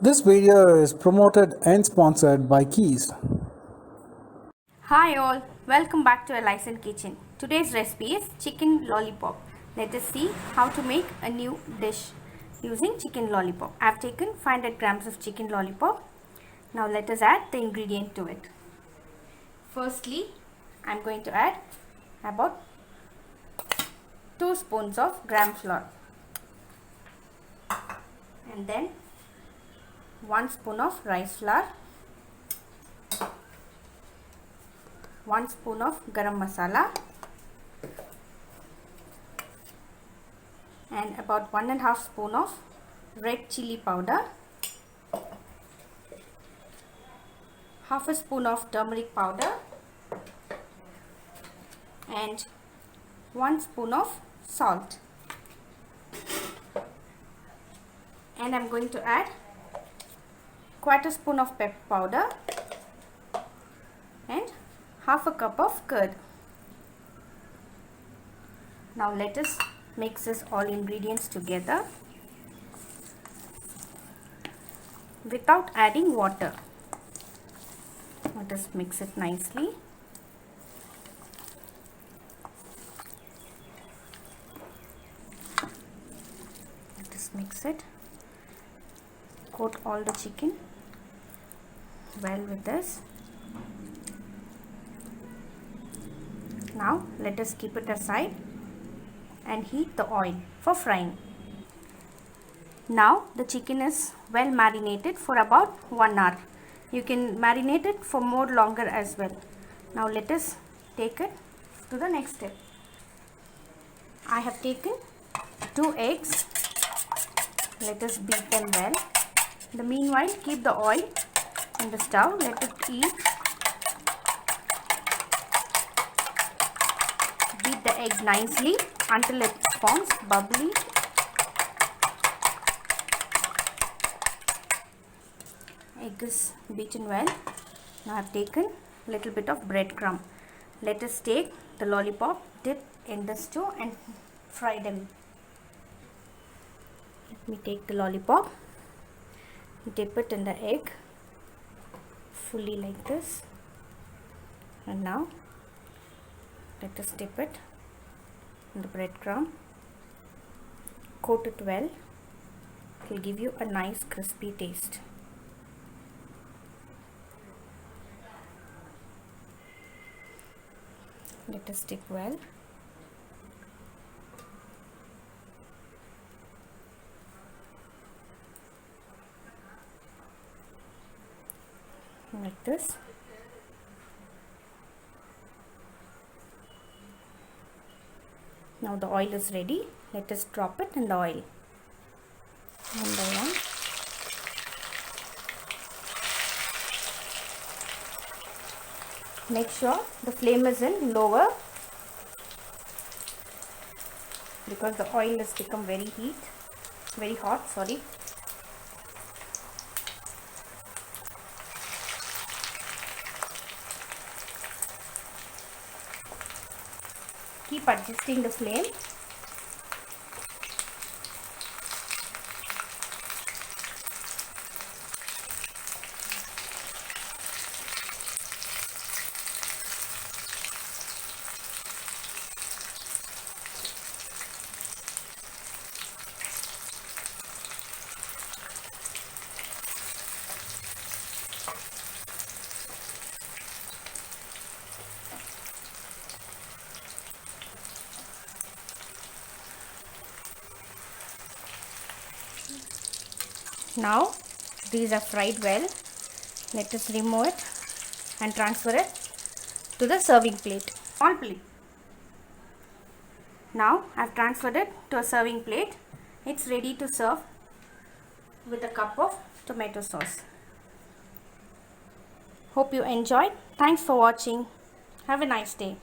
This video is promoted and sponsored by Keys. Hi all, welcome back to Elicyns Kitchen. Today's recipe is chicken lollipop. Let us see how to make a new dish using chicken lollipop. I have taken 500 grams of chicken lollipop. Now let us add the ingredient to it. Firstly, I am going to add about 2 spoons of gram flour and then 1 spoon of rice flour, 1 spoon of garam masala and about 1.5 spoon of red chili powder, half a spoon of turmeric powder and 1 spoon of salt. And I am going to add quarter spoon of pepper powder and half a cup of curd. Now let us mix this all ingredients together without adding water. Let us mix it nicely. Let us mix it. Coat all the chicken well with this. Now let us keep it aside and heat the oil for frying. Now the chicken is well marinated for about 1 hour. You can marinate it for more longer as well. Now let us take it to the next step. I have taken 2 eggs. Let us beat them well. In the meanwhile, keep the oil on the stove. Let it heat. Beat the egg nicely until it forms bubbly. Egg is beaten well. Now I have taken a little bit of breadcrumb. Let us take the lollipop, dip in the stew and fry them. Let me take the lollipop, dip it in the egg fully like this, and now let us dip it in the breadcrumb, coat it well. It will give you a nice crispy taste. Let us dip well. Like this. Now the oil is ready. Let us drop it in the oil one by one. Make sure the flame is in lower because the oil has become very hot, sorry. Keep adjusting the flame. Now these are fried well. Let us remove it and transfer it to the serving plate. Small plate. Now I have transferred it to a serving plate. It's ready to serve with a cup of tomato sauce. Hope you enjoyed. Thanks for watching. Have a nice day.